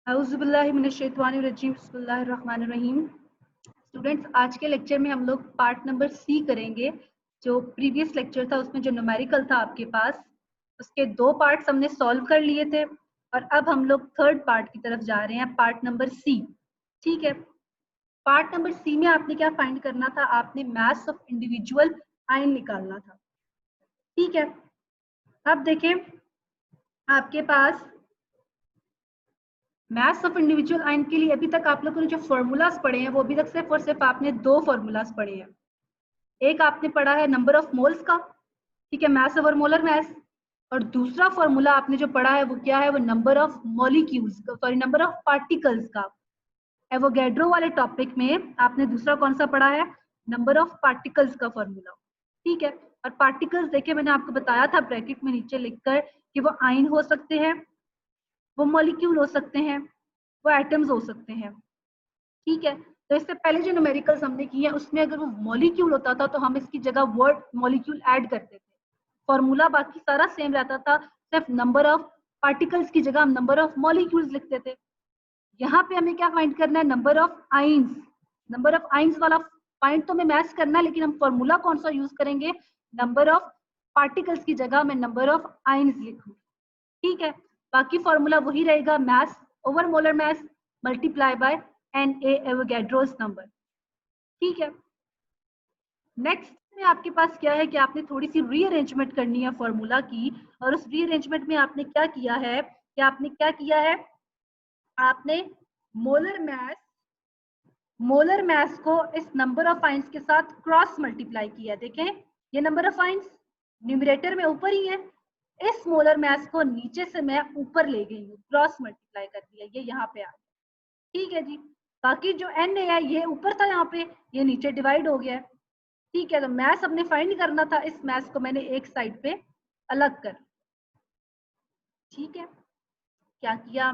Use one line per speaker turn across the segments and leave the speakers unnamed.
औज़ुबिल्लाहिमिनश्शैतानिर्रजीम बिस्मिल्लाहिर्रहमानिर्रहीम। स्टूडेंट्स, आज के लेक्चर में हम लोग पार्ट नंबर सी करेंगे। जो प्रीवियस लेक्चर था उसमें जो न्यूमेरिकल था आपके पास, उसके 2 पार्ट्स हमने सॉल्व कर लिए थे और अब हम लोग थर्ड पार्ट की तरफ जा रहे हैं, पार्ट नंबर सी। ठीक है, पार्ट नंबर सी में आपने क्या फाइंड करना था? आपने मास ऑफ इंडिविजुअल आयन निकालना था। ठीक है, अब देखें आपके पास मास ऑफ इंडिविजुअल आयन के लिए अभी तक आप लोगों ने जो फॉर्मूलाज पढ़े हैं वो अभी तक सिर्फ और सिर्फ आपने 2 फॉर्मूलाज पढ़े हैं। एक आपने पढ़ा है नंबर ऑफ मोल्स का, ठीक है, मास ओवर मोलर मास, और दूसरा फॉर्मूला आपने जो पढ़ा है वो क्या है? वो नंबर ऑफ मॉलिक्यूल्स का, सॉरी नंबर ऑफ पार्टिकल्स का। एवोगैड्रो वाले टॉपिक में आपने दूसरा कौन सा पढ़ा है? नंबर ऑफ पार्टिकल्स का फॉर्मूला। ठीक है, और पार्टिकल्स देखिए मैंने आपको बताया था ब्रैकेट में नीचे लिखकर कि वो आयन हो सकते हैं, वो मॉलिक्यूल हो सकते हैं, वो एटम्स हो सकते हैं। ठीक है, तो इससे पहले जो न्यूमेरिकल्स हमने किए हैं उसमें अगर वो मॉलिक्यूल होता था तो हम इसकी जगह वर्ड मॉलिक्यूल ऐड करते थे। फॉर्मूला बाकी सारा सेम रहता था, सिर्फ नंबर ऑफ पार्टिकल्स की जगह हम नंबर ऑफ मॉलिक्यूल्स लिखते थे। यहाँ पे हमें क्या फाइंड करना है? Number of ions. Number of ions वाला फाइंड तो हमें मैच करना है, लेकिन हम फॉर्मूला कौन सा यूज करेंगे? नंबर ऑफ पार्टिकल्स की जगह मैं नंबर ऑफ आइंस लिखूँ। ठीक है, बाकी फॉर्मूला वही रहेगा, मास over molar mass multiply by Na Avogadro's number. ठीक है, नेक्स्ट में आपके पास क्या है कि आपने थोड़ी सी रीअरेंजमेंट करनी है फॉर्मूला की, और उस रीअरेंजमेंट में आपने क्या किया है कि आपने मोलर मास को इस नंबर ऑफ आइंस के साथ क्रॉस मल्टीप्लाई किया। देखें ये नंबर ऑफ आइंस न्यूमरेटर में ऊपर ही है, इस मोलर मास को नीचे से मैं ऊपर ले गई हूँ, क्रॉस मल्टीप्लाई कर दिया, ये यहाँ पे आ गया। ठीक है जी, बाकी जो एन है ये ऊपर था, यहाँ पे ये नीचे डिवाइड हो गया। ठीक है, तो मैथ हमने फाइंड करना था, इस मैथ को मैंने एक साइड पे अलग कर। ठीक है, क्या किया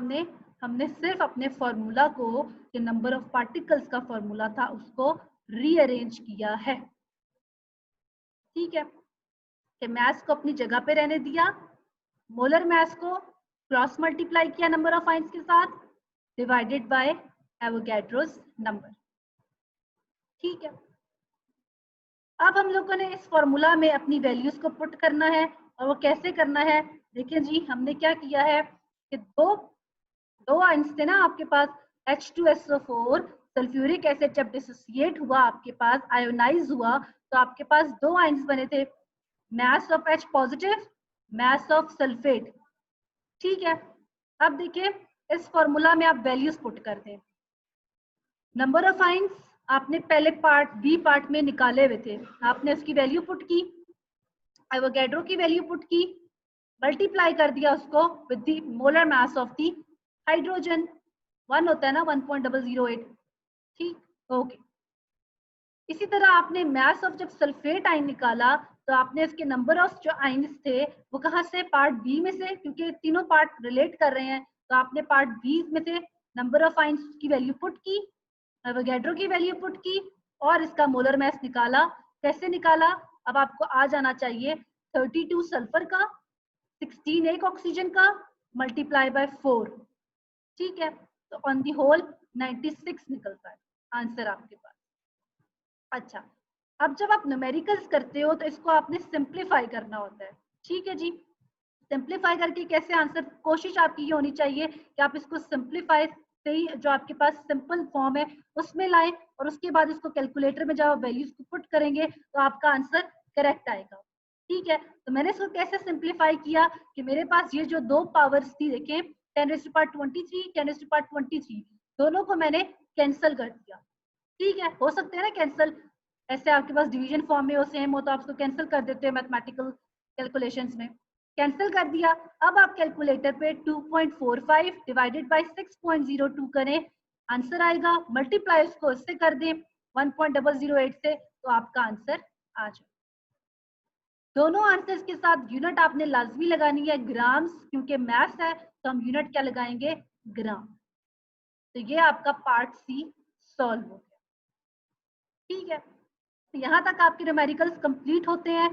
हमने सिर्फ अपने फॉर्मूला को, जो नंबर ऑफ पार्टिकल्स का फॉर्मूला था, उसको रीअरेंज किया है। ठीक है, कि मैथ्स को अपनी जगह पे रहने दिया, मोलर मैथ्स को क्रॉस मल्टीप्लाई किया नंबर ऑफ आइंस के साथ, डिवाइडेड बाय एवोगैड्रोस नंबर। ठीक है, अब हम लोगों ने इस फॉर्मूला में अपनी वैल्यूज को पुट करना है, और वो कैसे करना है? देखिए जी, हमने क्या किया है कि दो आयंस थे ना आपके पास, H2SO4 सल्फ्यूरिक एसिड जब डिसोसिएट हुआ, आपके पास आयोनाइज हुआ, तो आपके पास 2 आयंस बने थे, mass of H positive, mass of sulphate. ठीक है, अब देखिए इस फॉर्मूला में आप वैल्यूज पुट कर दें। नंबर ऑफ आइंस आपने पहले बी पार्ट में निकाले हुए थे, आपने उसकी वैल्यू पुट की, एवोगैड्रो की वैल्यू पुट की, मल्टीप्लाई कर दिया उसको with the molar mass of the hydrogen, 1 होता है ना 1.008। ठीक, ओके। इसी तरह आपने मास ऑफ जब सल्फेट आयन निकाला तो आपने इसके नंबर ऑफ जो आइंस थे वो कहाँ से? पार्ट बी में से, क्योंकि तीनों पार्ट रिलेट कर रहे हैं, तो आपने पार्ट बी में से नंबर ऑफ आइंस की वैल्यू पुट की, एवोगैड्रो की वैल्यू पुट की, और इसका मोलर मास निकाला। कैसे निकाला? अब आपको आ जाना चाहिए 32 सल्फर का, 16 एक ऑक्सीजन का, मल्टीप्लाई बाय 4। ठीक है, तो ऑन दी होल 96 निकलता है आंसर आपके पास। अच्छा, अब जब आप न्यूमेरिकल्स करते हो तो इसको आपने सिंप्लीफाई करना होता है। ठीक है जी, सिंप्लीफाई करके कैसे आंसर, कोशिश आपकी ये होनी चाहिए कि आप इसको सिंप्लीफाई से ही जो आपके पास सिंपल फॉर्म है उसमें लाएं, और उसके बाद इसको कैलकुलेटर में जब आप वैल्यूज को पुट करेंगे तो आपका आंसर करेक्ट आएगा। ठीक है, तो मैंने इसको कैसे सिंप्लीफाई किया कि मेरे पास ये जो 2 पावर्स थी, देखें 10⁻23, 10⁻23, दोनों को मैंने कैंसिल कर दिया। ठीक है, हो सकते हैं ना कैंसिल, ऐसे आपके पास डिवीजन फॉर्म में हो, सेम हो, तो आप उसको कैंसिल कर देते हैं मैथमेटिकल कैलकुलेशंस में। कैंसिल कर दिया, अब आप कैलकुलेटर पे 2.45 डिवाइडेड बाय 6.02 करें, आंसर आएगा, मल्टीप्लाई उसको इससे कर दें 1.008 से, तो आपका आंसर आ जाए। दोनों आंसर्स के साथ यूनिट आपने लाजमी लगानी है ग्राम्स, क्योंकि मैथ्स है तो हम यूनिट क्या लगाएंगे? ग्राम। तो ये आपका पार्ट सी सॉल्व हो गया। ठीक है, तो यहाँ तक आपके न्यूमेरिकल्स कंप्लीट होते हैं।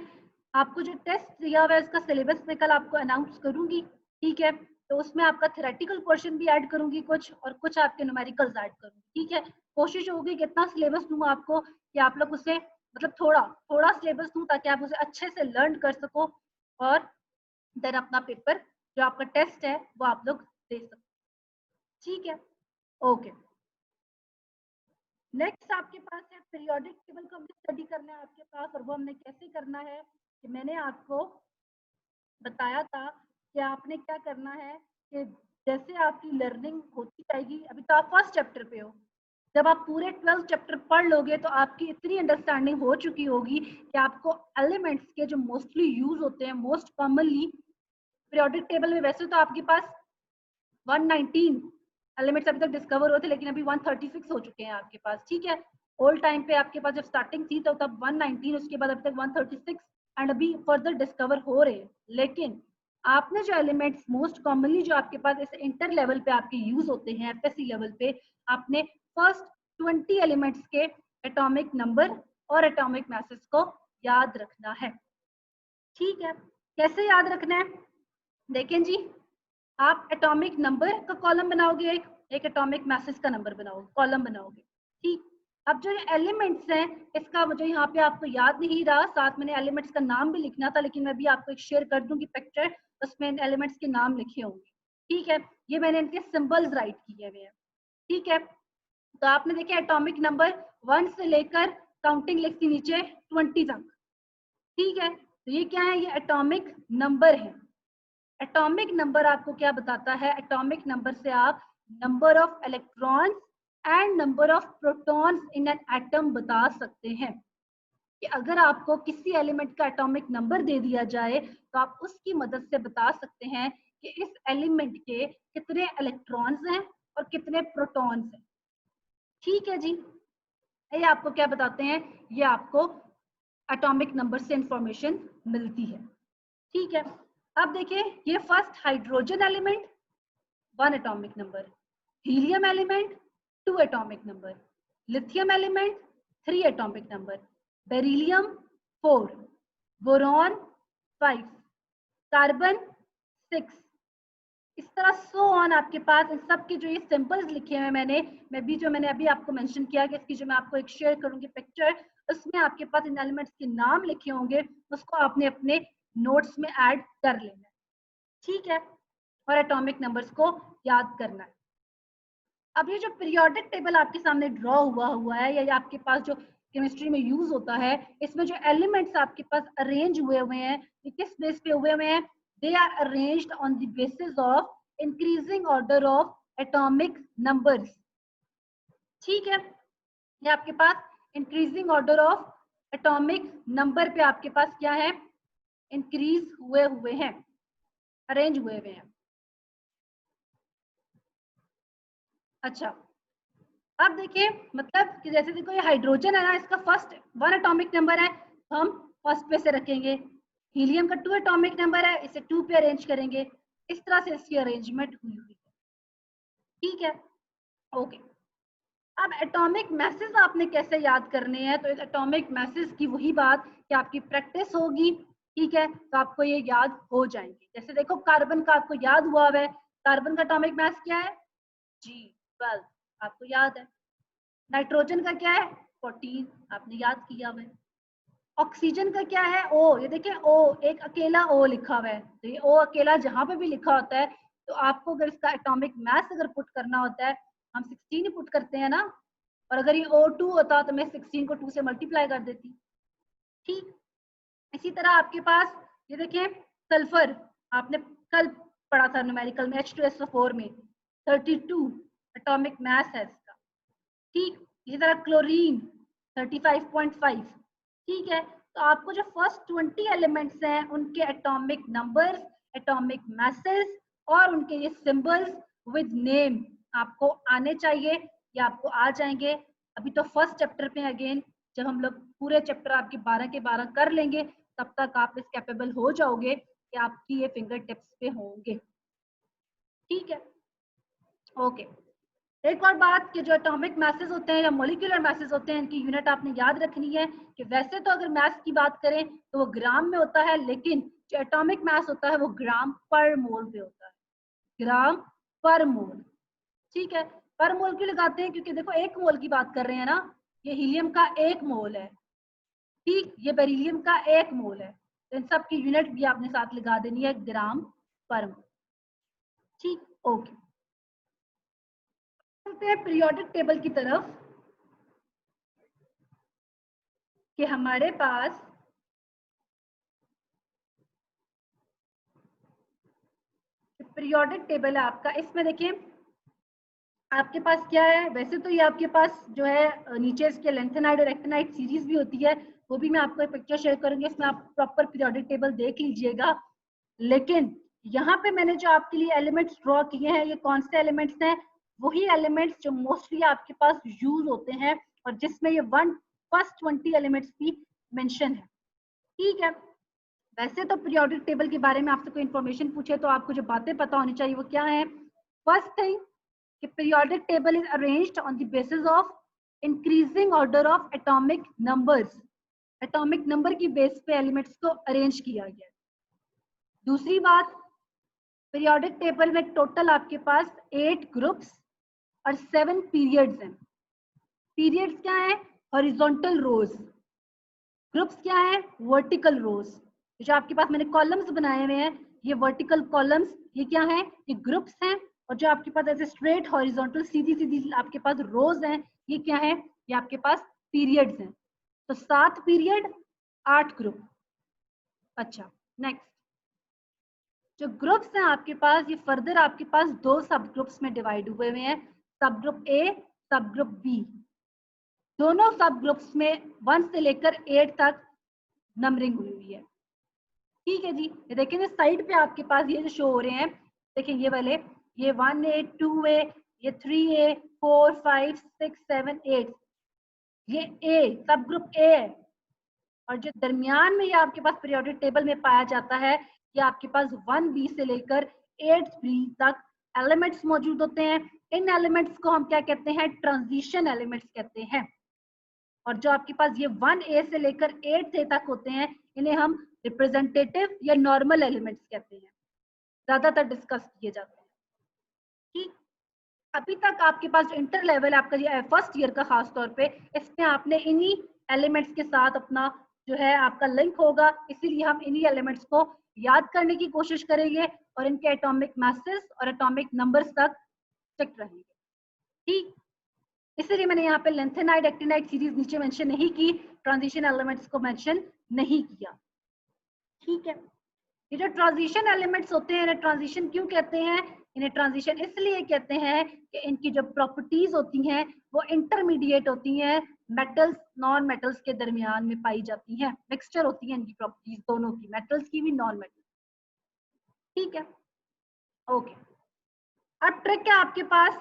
आपको जो टेस्ट दिया हुआ है उसका सिलेबस मैं कल आपको अनाउंस करूंगी। ठीक है, तो उसमें आपका थ्योरेटिकल पोर्शन भी ऐड करूंगी कुछ, और कुछ आपके न्यूमेरिकल्स ऐड करूंगी, ठीक है। कोशिश होगी कि इतना सिलेबस दूं आपको कि आप लोग उसे मतलब थोड़ा थोड़ा सिलेबस दूं ताकि आप उसे अच्छे से लर्न कर सको, और देन अपना पेपर जो आपका टेस्ट है वो आप लोग दे सको, ठीक है। ओके, नेक्स्ट आपके पास है पीरियोडिक टेबल को हमने स्टडी करना है आपके पास, और वो हमने कैसे करना है कि मैंने आपको बताया था कि आपने क्या करना है कि जैसे आपकी लर्निंग होती जाएगी, अभी तो आप फर्स्ट चैप्टर पे हो, जब आप पूरे 12 चैप्टर पढ़ लोगे तो आपकी इतनी अंडरस्टैंडिंग हो चुकी होगी कि आपको एलिमेंट्स के जो मोस्टली यूज होते हैं मोस्ट कॉमनली पीरियोडिक टेबल में, वैसे तो आपके पास 119 एलिमेंट्स अभी तक डिस्कवर हुए थे, लेकिन अभी 136 हो चुके हैं आपके पास, ठीक है। ओल्ड टाइम पे आपके पास जब स्टार्टिंग थी तो तब 119, उसके बाद अभी तक 136 एंड अभी फर्दर डिस्कवर हो रहे हैं। लेकिन आपने जो एलिमेंट्स मोस्ट कॉमनली जो आपके पास इस इंटर लेवल पे आपके यूज होते हैं एफएससी लेवल पे, आपने फर्स्ट 20 एलिमेंट्स के एटॉमिक नंबर और एटॉमिक मैसेज को याद रखना है, ठीक है। कैसे याद रखना है, देखें जी, आप एटॉमिक नंबर का कॉलम बनाओगे, एक एटॉमिक मैसेज का नंबर बनाओगे, कॉलम बनाओगे, ठीक। अब जो एलिमेंट्स हैं, इसका मुझे यहाँ पे आपको याद नहीं रहा, साथ मैंने एलिमेंट्स का नाम भी लिखना था, लेकिन मैं भी आपको एक शेयर कर दूंगी पिक्चर, उसमें इन एलिमेंट्स के नाम लिखे होंगे, ठीक है। ये मैंने इनके सिंबल्स राइट किए हुए हैं, ठीक है। तो आपने देखा एटॉमिक नंबर 1 से लेकर काउंटिंग लिखती नीचे 20 तक, ठीक है। तो ये क्या है, ये एटॉमिक नंबर है। एटॉमिक नंबर आपको क्या बताता है, एटॉमिक नंबर से आप number of electrons and number of protons in an atom बता सकते हैं। कि अगर आपको किसी एलिमेंट का एटॉमिक नंबर दे दिया जाए तो आप उसकी मदद से बता सकते हैं कि इस एलिमेंट के कितने इलेक्ट्रॉन्स हैं और कितने प्रोटॉन्स हैं, ठीक है जी। ये आपको क्या बताते हैं, ये आपको एटॉमिक नंबर से इंफॉर्मेशन मिलती है, ठीक है। अब देखिए, ये first hydrogen element 1 atomic number, helium element 2 atomic number, lithium element 3 atomic number, beryllium 4, boron 5, carbon 6, इस तरह सो ऑन आपके पास इन सब के जो ये सिंबल्स लिखे हुए मैंने अभी आपको मेंशन किया कि इसकी जो मैं आपको एक शेयर करूंगी पिक्चर, उसमें आपके पास इन एलिमेंट्स के नाम लिखे होंगे, उसको आपने अपने नोट्स में ऐड कर लेना है, ठीक है, और एटॉमिक नंबर्स को याद करना है। अब ये जो पीरियोडिक टेबल आपके सामने ड्रॉ हुआ है, या आपके पास जो केमिस्ट्री में यूज होता है, इसमें जो एलिमेंट्स आपके पास अरेंज हुए हैं, ये किस बेस पे हुए हैं, they are arranged on the basis of increasing order of atomic numbers, ठीक है। ये आपके पास increasing order of atomic number पे आपके पास क्या है, इंक्रीज हुए हैं, अरेंज हुए हैं। अच्छा, अब देखिए, मतलब कि जैसे देखो ये हाइड्रोजन है ना, इसका फर्स्ट 1 एटॉमिक नंबर है, तो हम फर्स्ट पे से रखेंगे। हीलियम का 2 एटॉमिक नंबर है, इसे 2 पे अरेंज करेंगे। इस तरह से इसकी अरेंजमेंट हुई है, ठीक है। ओके, अब एटॉमिक मैसेज आपने कैसे याद करने हैं, तो इस एटॉमिक मैसेज की वही बात कि आपकी प्रैक्टिस होगी, ठीक है, तो आपको ये याद हो जाएंगे। जैसे देखो, कार्बन का आपको याद हुआ है, कार्बन का एटॉमिक मास क्या है, G12, आपको याद है। नाइट्रोजन का क्या है, 14, आपने याद किया हुआ है। ऑक्सीजन का क्या है, O, ये देखिए O, एक अकेला O लिखा हुआ है, तो ये O अकेला जहां पे भी लिखा होता है, तो आपको अगर इसका एटॉमिक मास अगर पुट करना होता है, हम 16 ही पुट करते हैं ना, और अगर ये O2 होता तो मैं 16 को 2 से मल्टीप्लाई कर देती, ठीक। इसी तरह आपके पास ये देखिए, सल्फर आपने कल पढ़ा था न्यूमेरिकल में, H2SO4 में 32 एटॉमिक मास है इसका, ठीक। इसी तरह क्लोरीन 35.5, ठीक है। तो आपको जो फर्स्ट 20 एलिमेंट्स हैं उनके एटॉमिक नंबर्स, एटॉमिक मैसेज और उनके ये सिंबल्स विद नेम आपको आने चाहिए, या आपको आ जाएंगे। अभी तो फर्स्ट चैप्टर पे अगेन, जब हम लोग पूरे चैप्टर आपके 12 के 12 कर लेंगे, तब तक आप इस कैपेबल हो जाओगे कि आपकी ये फिंगर टिप्स पे होंगे, ठीक है। ओके, एक और बात कि जो एटॉमिक मैसेज होते हैं या मॉलिक्यूलर मैसेज होते हैं, इनकी यूनिट आपने याद रखनी है कि वैसे तो अगर मैस की बात करें तो वो ग्राम में होता है, लेकिन जो एटॉमिक मैस होता है वो ग्राम पर मोल पे होता है, ग्राम पर मोल। ठीक है, पर मोल क्यों लगाते हैं? क्योंकि देखो 1 मोल की बात कर रहे हैं ना, ये हीलियम का 1 मोल है, ठीक, ये बेरिलियम का 1 मोल है, तो इन सब की यूनिट भी आपने साथ लगा देनी है, ग्राम पर मोल। ठीक, ओके, चलते हैं पीरियोडिक टेबल की तरफ कि हमारे पास पीरियोडिक टेबल है आपका। इसमें देखिए आपके पास क्या है, वैसे तो ये आपके पास जो है नीचे इसके लेंथेनाइड और एक्टिनाइड सीरीज भी होती है, वो भी मैं आपको एक पिक्चर शेयर करूंगी, इसमें आप प्रॉपर पीरियोडिक टेबल देख लीजिएगा। लेकिन यहाँ पे मैंने जो आपके लिए एलिमेंट्स ड्रॉ किए हैं, ये कौन से एलिमेंट्स हैं? वही एलिमेंट्स जो मोस्टली आपके पास यूज होते हैं और जिसमें ये फर्स्ट 20 एलिमेंट्स भी मेंशन है। ठीक है, वैसे तो पीरियोडिक टेबल के बारे में आपसे कोई इंफॉर्मेशन पूछे तो आपको जो बातें पता होनी चाहिए वो क्या है? फर्स्ट थिंग कि periodic table is arranged on the basis of increasing order of atomic numbers. Atomic number की बेस पे एलिमेंट्स को अरेंज किया गया। दूसरी बात, पीरियोडिक टेबल में टोटल आपके पास 8 ग्रुप्स और 7 पीरियड्स हैं। पीरियड्स क्या है? हॉरिजॉन्टल रोज। ग्रुप्स क्या है? वर्टिकल रोज। जो आपके पास मैंने कॉलम्स बनाए हुए हैं, ये वर्टिकल कॉलम्स, ये क्या है? ये ग्रुप्स हैं। और जो आपके पास ऐसे स्ट्रेट हॉरिजॉन्टल सीधी सीधी आपके पास रोज हैं, ये क्या है? ये आपके पास पीरियड्स हैं। तो 7 पीरियड, 8 ग्रुप। अच्छा, नेक्स्ट, जो ग्रुप्स हैं आपके पास, ये फर्दर आपके पास 2 सब ग्रुप्स में डिवाइड हुए हुए हैं, सब ग्रुप ए, सब ग्रुप बी। दोनों सब ग्रुप्स में 1 से लेकर 8 तक नंबरिंग हुई हुई है। ठीक है जी, ये देखें ना साइड पे आपके पास ये जो शो हो रहे हैं, देखें ये वाले, ये 1A 2A, ये 3A 4 5 6 7 8, ये ए, सब ग्रुप ए है। और जो दरमियान में ये आपके पास पीरियोडिक टेबल में पाया जाता है, ये आपके पास 1B से लेकर 8B तक एलिमेंट्स मौजूद होते हैं। इन एलिमेंट्स को हम क्या कहते हैं? ट्रांजिशन एलिमेंट्स कहते हैं। और जो आपके पास ये 1A से लेकर 8A तक होते हैं, इन्हें हम रिप्रेजेंटेटिव या नॉर्मल एलिमेंट्स कहते हैं, ज्यादातर डिस्कस किए जाते हैं। ठीक, अभी तक आपके पास इंटर लेवल आपका ये फर्स्ट ईयर का खास तौर पे, इसमें आपने इन्हीं एलिमेंट्स के साथ अपना जो है आपका लिंक होगा, इसीलिए हम इन्हीं एलिमेंट्स को याद करने की कोशिश करेंगे और इनके एटॉमिक मासेस और एटॉमिक नंबर्स तक स्टिक रहेंगे। ठीक, इसीलिए मैंने यहाँ पे लेंथेनाइड एक्टिनाइड सीरीज नीचे मेंशन नहीं की, ट्रांजिशन एलिमेंट्स को मेंशन नहीं किया। ठीक है, ये जो ट्रांजिशन एलिमेंट्स होते हैं, इन्हें ट्रांजिशन क्यों कहते हैं? इन्हें ट्रांजिशन इसलिए कहते हैं कि इनकी जो प्रॉपर्टीज होती हैं वो इंटरमीडिएट होती हैं, मेटल्स नॉन मेटल्स के दरमियान में पाई जाती हैं, मिक्सचर होती है इनकी प्रॉपर्टीज दोनों की, मेटल्स की भी नॉन मेटल्स। ठीक है, ओके, अब ट्रिक है आपके पास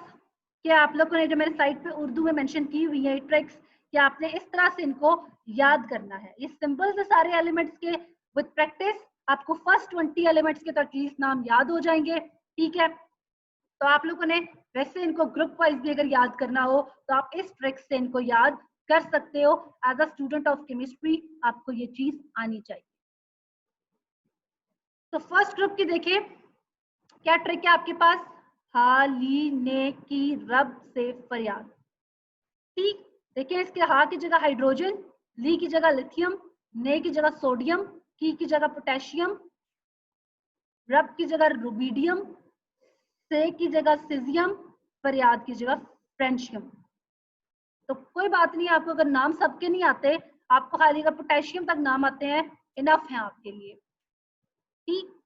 कि आप लोगों ने जो मेरे साइट पे उर्दू में मेंशन की हुई है ट्रिक्स, कि आपने इस तरह से इनको याद करना है। ये सिंपल से सारे एलिमेंट्स के, विद प्रैक्टिस आपको फर्स्ट 20 एलिमेंट्स के तो एटलीस्ट नाम याद हो जाएंगे। ठीक है, तो आप लोगों ने वैसे इनको ग्रुप वाइज भी अगर याद करना हो तो आप इस ट्रिक से इनको याद कर सकते हो। As a student of chemistry आपको ये चीज आनी चाहिए। तो फर्स्ट ग्रुप की देखिए क्या ट्रिक है आपके पास? हा ली ने की रब से फरियाद। ठीक, देखिए इसके हा की जगह हाइड्रोजन, ली की जगह लिथियम, ने की जगह सोडियम, की जगह पोटेशियम, रब की जगह रुबीडियम, से की जगह सीजियम, फरियाद की जगह फ्रेंशियम। तो कोई बात नहीं, आपको अगर नाम सबके नहीं आते, आपको खाली अगर पोटेशियम तक नाम आते हैं, इनफ है आपके लिए। ठीक,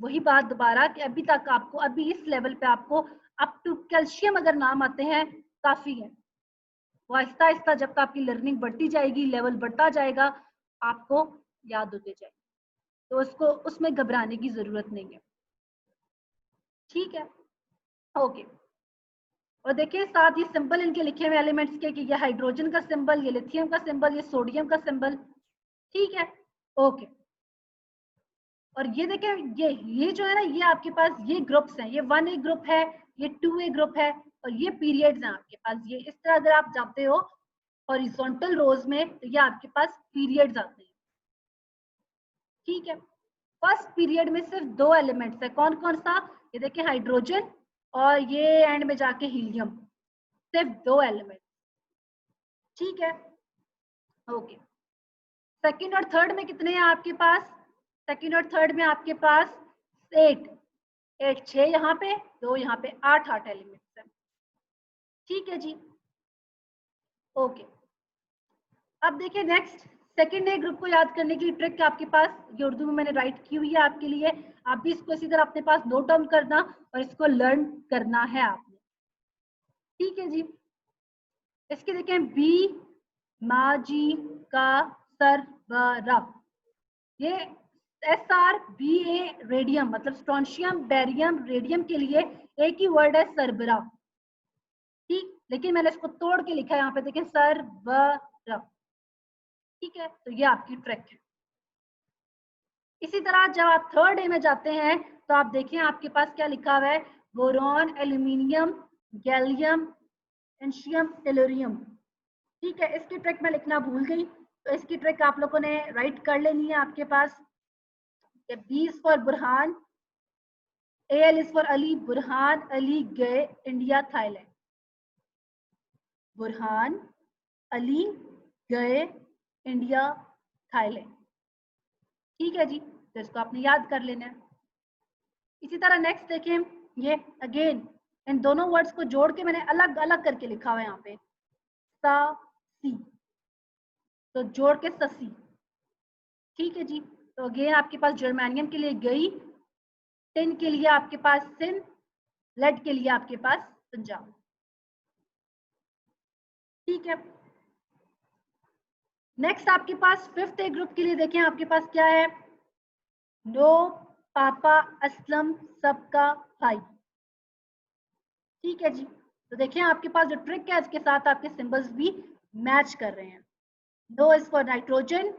वही बात दोबारा कि अभी तक आपको, अभी इस लेवल पे आपको अप टू कैल्शियम अगर नाम आते हैं काफी है। वो आहिस्ता आहिस्ता जब तक आपकी लर्निंग बढ़ती जाएगी, लेवल बढ़ता जाएगा, आपको याद होते जाएगा, तो उसको उसमें घबराने की जरूरत नहीं है। ठीक है, ओके, और देखिए साथ ही सिंबल इनके लिखे हुए एलिमेंट्स के कि ये हाइड्रोजन का सिंबल, ये लिथियम का सिंबल, ये सोडियम का सिंबल। ठीक है, ओके, और ये देखें ये जो है ना, ये आपके पास ये ग्रुप्स हैं, ये 1A ग्रुप है, ये 2A ग्रुप है, और ये पीरियड्स हैं आपके पास। ये इस तरह अगर आप जाते हो हॉरिजॉन्टल रोज में तो ये आपके पास पीरियड्स आते हैं। ठीक है, फर्स्ट पीरियड में सिर्फ 2 एलिमेंट्स है, कौन कौन सा, ये देखिए हाइड्रोजन और ये एंड में जाके हीलियम, सिर्फ 2 एलिमेंट, ठीक है। ओके, सेकंड और थर्ड में कितने हैं आपके पास, सेकंड और थर्ड में आपके पास 8 8 6 यहाँ पे 2 यहाँ पे 8 8 एलिमेंट्स है, ठीक है जी। ओके, अब देखिए नेक्स्ट सेकेंड ए ग्रुप को याद करने की ट्रिक आपके पास, ये उर्दू में मैंने राइट की हुई है आपके लिए, आप भी इसको इसी तरह अपने पास नोट डाउन करना और इसको लर्न करना है आपने, ठीक है जी। इसके देखें बी माजी का सरबरा, ये SR-BA रेडियम मतलब स्ट्रोंशियम बेरियम रेडियम के लिए एक ही वर्ड है सरबरा, ठीक, लेकिन मैंने इसको तोड़ के लिखा है यहाँ पे देखें सरबरा, ठीक है, तो ये आपकी ट्रिक है। इसी तरह जब आप थर्ड ए में जाते हैं तो आप देखें आपके पास क्या लिखा हुआ है, बोरॉन एल्यूमिनियम गैलियम एंशियम टेलोरियम, ठीक है। इसकी ट्रिक मैं लिखना भूल गई, तो इसकी ट्रिक आप लोगों ने राइट कर लेनी है आपके पास। B is for Burhan, AL is for Ali, Burhan Ali गए इंडिया थाईलैंड, बुरहान अली गए इंडिया थाईलैंड, ठीक है जी, तो इसको आपने याद कर लेना है। इसी तरह नेक्स्ट देखें, ये अगेन इन दोनों वर्ड्स को जोड़ के मैंने अलग अलग करके लिखा हुआ है यहाँ पे, सा सी, तो जोड़ के ससी, ठीक है जी। तो अगेन आपके पास जर्मेनियम के लिए गई, टिन के लिए आपके पास सिन, लेड के लिए आपके पास पंजाब, ठीक है। नेक्स्ट आपके पास फिफ्थ ए ग्रुप के लिए देखें आपके पास क्या है, नो पापा असलम सबका भाई, ठीक है जी। तो देखिए आपके पास जो ट्रिक है इसके साथ आपके सिंबल्स भी मैच कर रहे हैं, N is for nitrogen,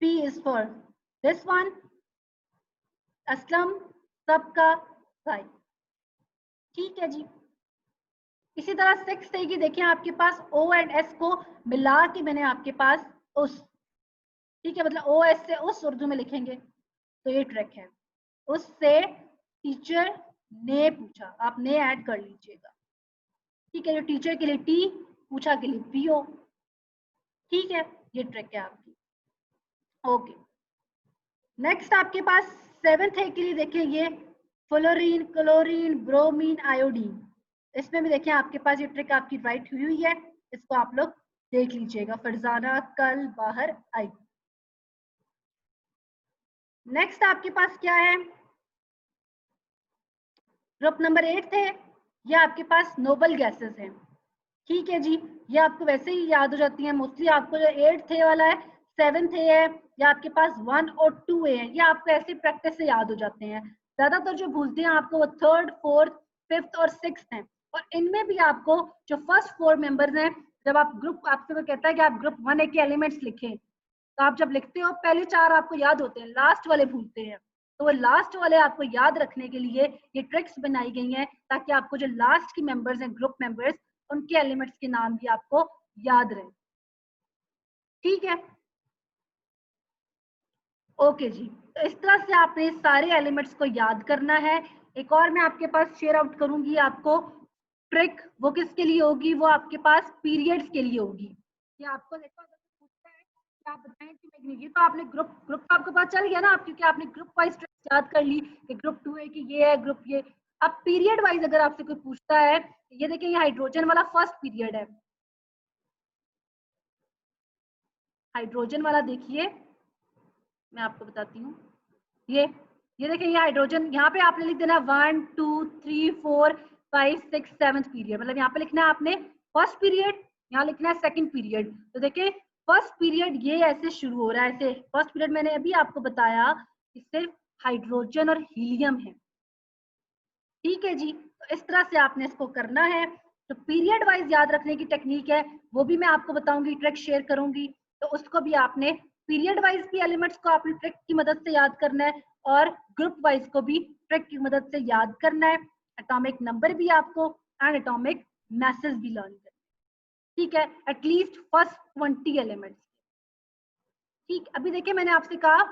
P is for this one, Aslam सबका भाई, ठीक है जी। इसी तरह सिक्स की देखिए आपके पास O एंड S को मिला के मैंने आपके पास उस, ठीक है, मतलब OS से उस उर्दू में लिखेंगे, तो ये ट्रिक है, उससे टीचर ने पूछा, आप ने ऐड कर लीजिएगा, ठीक है, जो टीचर के लिए टी, पूछा के लिए PO, ठीक है, ये ट्रिक है आपकी। ओके, नेक्स्ट आपके पास सेवेंथ है के लिए देखिए, ये फ्लोरीन क्लोरीन ब्रोमीन आयोडीन, इसमें भी देखिए आपके पास ये ट्रिक आपकी राइट हुई है, इसको आप लोग देख लीजिएगा, फरजाना कल बाहर आई। नेक्स्ट आपके पास क्या है, ग्रुप नंबर 8 है, ये आपके पास नोबल गैसेस हैं, ठीक है जी, ये आपको वैसे ही याद हो जाती है मोस्टली, आपको जो 8th ए वाला है 7th ए है, या आपके पास 1 और 2 ए है, ये आपको ऐसी प्रैक्टिस से याद हो जाते हैं, ज्यादातर जो भूलते हैं आपको वो 3rd 4th 5th और 6th हैं, और इनमें भी आपको जो फर्स्ट 4 मेंबर्स हैं, जब आप ग्रुप, आपसे वो कहता है कि आप ग्रुप 1 ए के एलिमेंट्स लिखें, तो आप जब लिखते हो पहले 4 आपको याद होते हैं, लास्ट वाले भूलते हैं, तो वो लास्ट वाले आपको याद रखने के लिए ये ट्रिक्स बनाई गई हैं, ताकि आपको जो लास्ट की मेंबर्स हैं ग्रुप मेंबर्स, उनके एलिमेंट्स के नाम भी आपको याद रहे, ठीक है। ओके जी, तो इस तरह से आपने सारे एलिमेंट्स को याद करना है। एक और मैं आपके पास शेयर आउट करूंगी आपको ट्रिक, वो किसके लिए होगी, वो आपके पास पीरियड्स के लिए होगी। ये आपको देखो अगर पूछता है कि आप बताएं कि मैं, ये तो आपने ग्रुप ग्रुप तो आपको पता चल गया ना, आप क्योंकि आपने ग्रुप वाइज ट्रिक्स याद कर ली कि ग्रुप 2 है कि ये है ग्रुप ये। अब पीरियड वाइज अगर आपसे कोई पूछता है, ये देखिए ये हाइड्रोजन वाला फर्स्ट पीरियड है, हाइड्रोजन वाला देखिए मैं आपको बताती हूँ, ये देखिए ये हाइड्रोजन, यहाँ पे आपने लिख देना 1 2 3 4 5 6 7 पीरियड, मतलब यहाँ पे लिखना है आपने फर्स्ट पीरियड, यहाँ लिखना है सेकंड पीरियड। तो देखिए फर्स्ट पीरियड ये ऐसे शुरू हो रहा है, ऐसे फर्स्ट पीरियड मैंने अभी आपको बताया कि सिर्फ हाइड्रोजन और हीलियम है, ठीक है जी। तो इस तरह से आपने इसको करना है। तो पीरियड वाइज याद रखने की टेक्निक है, वो भी मैं आपको बताऊंगी, ट्रिक शेयर करूंगी, तो उसको भी आपने पीरियड वाइज भी एलिमेंट्स को आपने ट्रिक की मदद से याद करना है, और ग्रुप वाइज को भी ट्रिक की मदद से याद करना है। एटॉमिक नंबर भी आपको एंड एटॉमिक मैसेज भी लर्न करना है, ठीक है, एटलीस्ट फर्स्ट 20 एलिमेंट्स, ठीक। अभी देखिए मैंने आपसे कहा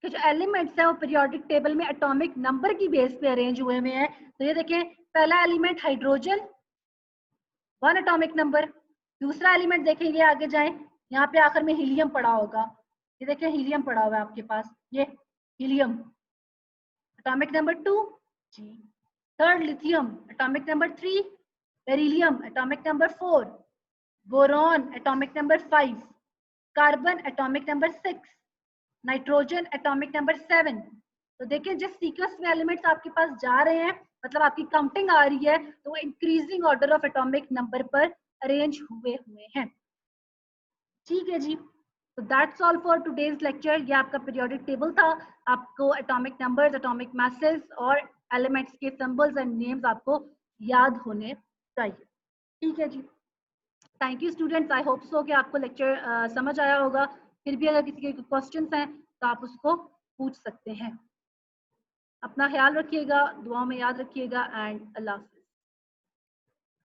कि जो एलिमेंट्स है वो पीरियोडिक टेबल में एटॉमिक नंबर की बेस पे अरेंज हुए हुए हैं। तो ये देखें, पहला एलिमेंट हाइड्रोजन 1 एटॉमिक नंबर। दूसरा एलिमेंट देखेंगे, आगे जाएं, यहाँ पे आखिर में हीलियम पड़ा होगा। ये देखें हीलियम पड़ा हुआ है आपके पास, ये हीलियम एटॉमिक नंबर 2 जी। Third lithium atomic number 3, beryllium atomic number 4, boron atomic number 5, carbon atomic number 6, nitrogen atomic number 7। तो देखिए जिस सीक्वेंस में एलिमेंट्स आपके पास जा रहे हैं, मतलब आपकी काउंटिंग आ रही है, तो वो increasing order of atomic number पर अरेंज हुए हुए हैं। ठीक है जी, तो that's all for today's lecture. ये आपका पीरियोडिक टेबल था। आपको एटॉमिक नंबर्स, एटॉमिक मासेस और एलिमेंट्स के सिंबल्स एंड नेम्स आपको याद होने चाहिए। ठीक है जी, thank you students. I hope so कि आपको लेक्चर समझ आया होगा। फिर भी अगर किसी के क्वेश्चंस हैं तो आप उसको पूछ सकते हैं। अपना ख्याल रखिएगा, दुआओं में याद रखिएगा एंड अल्लाह हाफ़िज़।